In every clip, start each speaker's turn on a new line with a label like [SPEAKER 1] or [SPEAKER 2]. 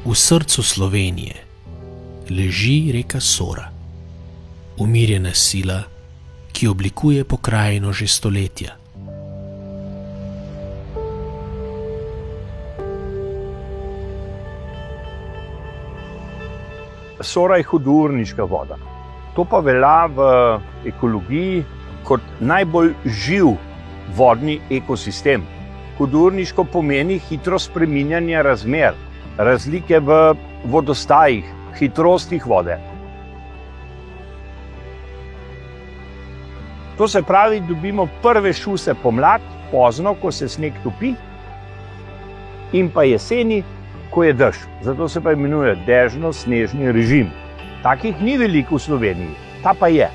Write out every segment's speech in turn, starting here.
[SPEAKER 1] V srcu Slovenije leži reka Sora, umirjena sila, ki oblikuje pokrajino že stoletja.
[SPEAKER 2] Sora je hudourniška voda. To pa velja v ekologiji kot najbolj živ vodni ekosistem. Hudourniško pomeni hitro spreminjanje razmer, razlike v vodostajih, hitrostih vode. To se pravi, dobimo prve šuse pomlad, pozno, ko se sneg topi, in pa jeseni, ko je dež. Zato se pa imenuje dežno-snežni režim. Takih ni veliko v Sloveniji, ta pa je.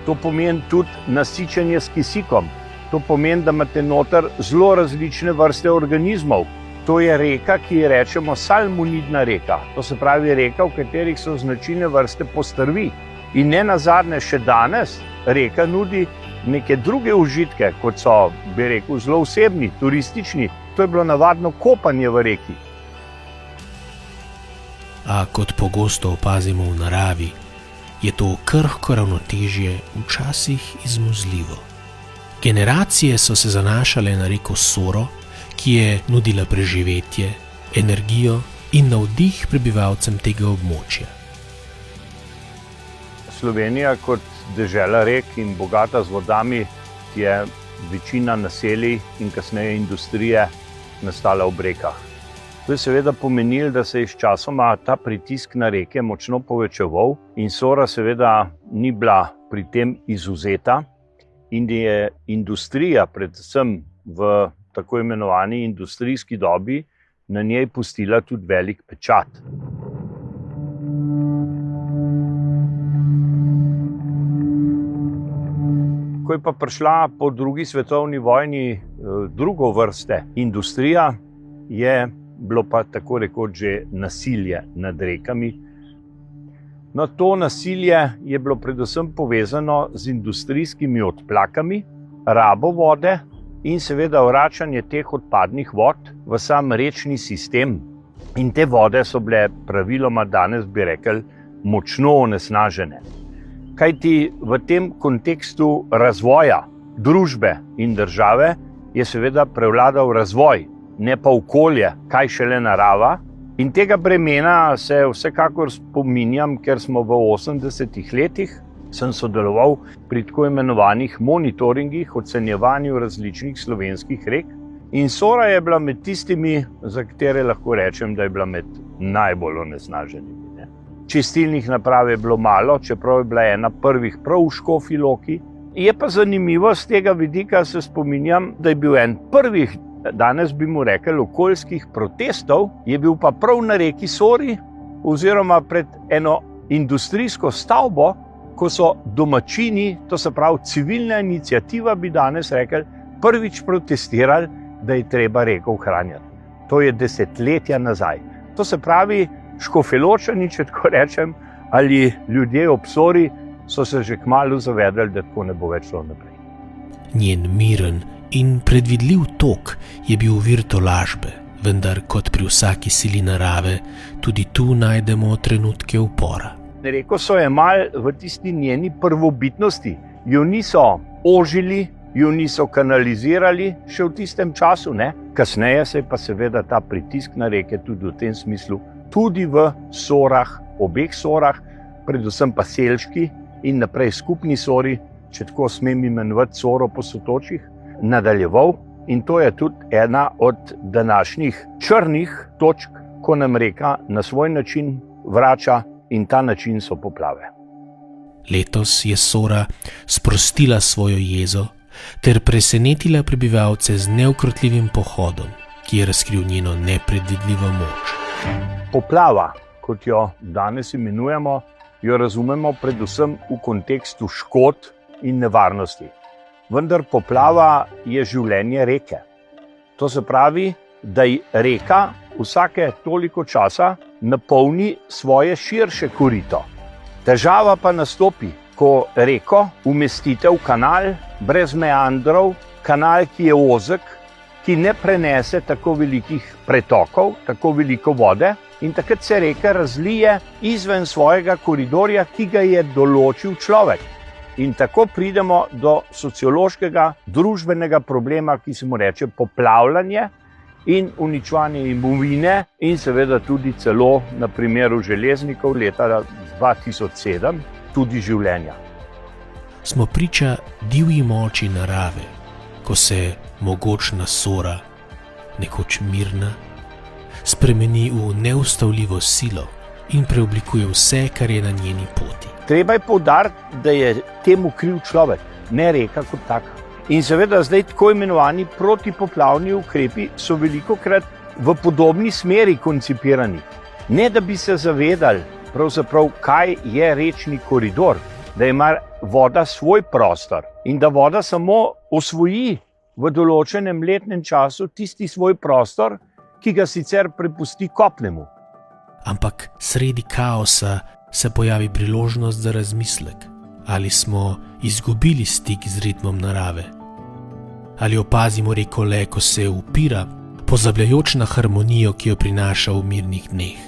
[SPEAKER 2] To pomeni tudi nasičenje s kisikom. To pomeni, da imate noter zelo različne vrste organizmov. To je reka, ki ji rečemo salmonidna reka. To se pravi reka, v katerih so značilne vrste postrvi. In nenazadnje še danes reka nudi neke druge užitke, kot so, bi rekel, zelo osebni, turistični. To je bilo navadno kopanje v reki.
[SPEAKER 1] A kot pogosto opazimo v naravi, je to krhko ravnotežje včasih izmuzljivo. Generacije so se zanašale na reko Soro, ki je nudila preživetje, energijo in navdih prebivalcem tega območja.
[SPEAKER 2] Slovenija kot dežela rek in bogata z vodami je večina naselij in kasneje industrije nastala ob rekah. To je seveda pomenilo, da se je sčasoma ta pritisk na reke močno povečeval in Sora seveda ni bila pri tem izvzeta in je industrija, predvsem v tako imenovani industrijski dobi, na njej pustila tudi velik pečat. Ko je pa prišla po drugi svetovni vojni drugo vrste industrija, je bilo pa tako rekoč že nasilje nad rekami. No, to nasilje je bilo predvsem povezano z industrijskimi odplakami, rabo vode in seveda vračanje teh odpadnih vod v sam rečni sistem. In te vode so bile praviloma danes, bi rekel, močno onesnažene. Kajti v tem kontekstu razvoja družbe in države je seveda prevladal razvoj, ne pa okolje, kaj šele narava. In tega bremena se vsekakor spominjam, ker smo v 80-ih letih sem sodeloval pri tako imenovanih monitoringih, ocenjevanju različnih slovenskih rek. In Sora je bila med tistimi, za katere lahko rečem, da je bila med najbolj onesnaženimi. Čistilnih naprav je bilo malo, čeprav je bila ena prvih prav v Škofji Loki. Je pa zanimivo z tega vidika, se spominjam, da je bil en prvih, danes bi mu rekel, okoljskih protestov, je bil pa prav na reki Sori oziroma pred eno industrijsko stavbo, ko so domačini, to se pravi civilna iniciativa, bi danes rekel, prvič protestirali, da je treba reko ohranjati. To je desetletja nazaj. To se pravi, Škofjeločani, če tako rečem, ali ljudje ob Sori so se že kmalu zavedali, da tako ne bo več šlo naprej.
[SPEAKER 1] Njen miren in predvidljiv tok je bil vir tolažbe, vendar kot pri vsaki sili narave, tudi tu najdemo trenutke upora.
[SPEAKER 2] Reko so jemali v tisti njeni prvobitnosti, jo niso ožili, jo niso kanalizirali še v tistem času, ne? Kasneje se je pa seveda ta pritisk na reke tudi v tem smislu, tudi v Sorah, obeh Sorah, predvsem pa Selški in naprej skupni Sori, če tako smem imenovati Soro po sotočjih, nadaljeval. In to je tudi ena od današnjih črnih točk, ko nam reka na svoj način vrača in ta način so poplave.
[SPEAKER 1] Letos je Sora sprostila svojo jezo ter presenetila prebivalce z neukrotljivim pohodom, ki je razkril njeno nepredvidljivo moč.
[SPEAKER 2] Poplava, kot jo danes imenujemo, jo razumemo predvsem v kontekstu škod in nevarnosti. Vendar poplava je življenje reke. To se pravi, da reka vsake toliko časa napolni svoje širše korito. Težava pa nastopi, ko reko umestite v kanal brez meandrov, kanal, ki je ozek, ki ne prenese tako velikih pretokov, tako veliko vode, in takrat se reka razlije izven svojega koridorja, ki ga je določil človek. In tako pridemo do sociološkega, družbenega problema, ki se mu reče poplavljanje in uničevanje imovine, in seveda tudi celo na primeru železnikov leta 2007 tudi življenja.
[SPEAKER 1] Smo priča divji moči narave, ko se mogočna Sora, nekoč mirna, spremeni v neustavljivo silo in preoblikuje vse, kar je na njeni poti.
[SPEAKER 2] Treba je poudariti, da je temu kriv človek, ne reka kot taka. In seveda zdaj tako imenovani protipoplavni ukrepi so velikokrat v podobni smeri koncipirani. Ne da bi se zavedali, pravzaprav, kaj je rečni koridor, da ima voda svoj prostor in da voda samo osvoji v določenem letnem času tisti svoj prostor, ki ga sicer prepusti kopnemu.
[SPEAKER 1] Ampak sredi kaosa se pojavi priložnost za razmislek, ali smo izgubili stik z ritmom narave. Ali opazimo reko le, ko se upira, pozabljajoč na harmonijo, ki jo prinaša v mirnih dneh.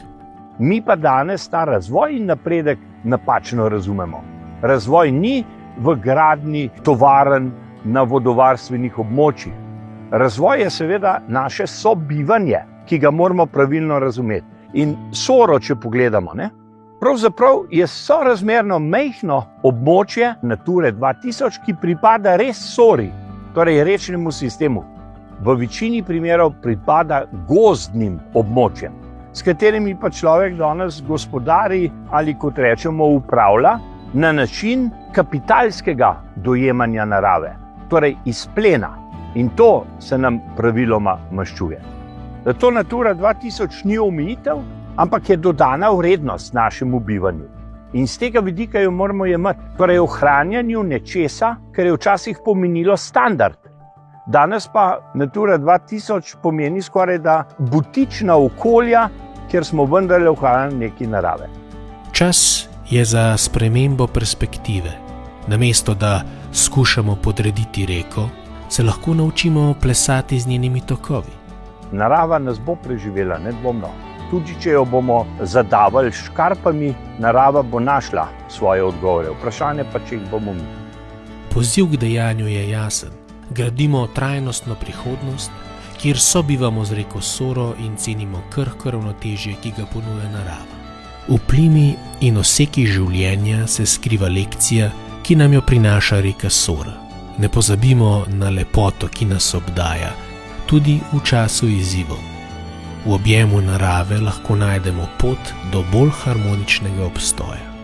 [SPEAKER 2] Mi pa danes ta razvoj in napredek napačno razumemo. Razvoj ni v gradnji tovarn na vodovarstvenih območjih. Razvoj je seveda naše sobivanje, ki ga moramo pravilno razumeti. In Soro, če pogledamo, pravzaprav je sorazmerno majhno območje Nature 2000, ki pripada res Sori, torej rečnemu sistemu. V večini primerov pripada gozdnim območjem, s katerimi pa človek danes gospodari ali, kot rečemo, upravlja na način kapitalskega dojemanja narave, torej iz plena. In to se nam praviloma maščuje. Zato Natura 2000 ni omejitev, ampak je dodana vrednost našemu bivanju. In z tega vidika jo moramo jemati, torej ohranjanju nečesa, kar je včasih pomenilo standard. Danes pa Natura 2000 pomeni skoraj da butična okolja, kjer smo vendarle ohranjali nekaj narave.
[SPEAKER 1] Čas je za spremembo perspektive. Namesto da skušamo podrediti reko, se lahko naučimo plesati z njenimi tokovi.
[SPEAKER 2] Narava nas bo preživela, nedvomno. Tudi če jo bomo zadavali s škarpami, narava bo našla svoje odgovore. Vprašanje pa, če jih bomo mi.
[SPEAKER 1] Poziv k dejanju je jasen. Gradimo trajnostno prihodnost, kjer sobivamo z reko Soro in cenimo krhko ravnotežje, ki ga ponuja narava. V plimi in oseki življenja se skriva lekcija, ki nam jo prinaša reka Sora. Ne pozabimo na lepoto, ki nas obdaja, tudi v času izzivov. V objemu narave lahko najdemo pot do bolj harmoničnega obstoja.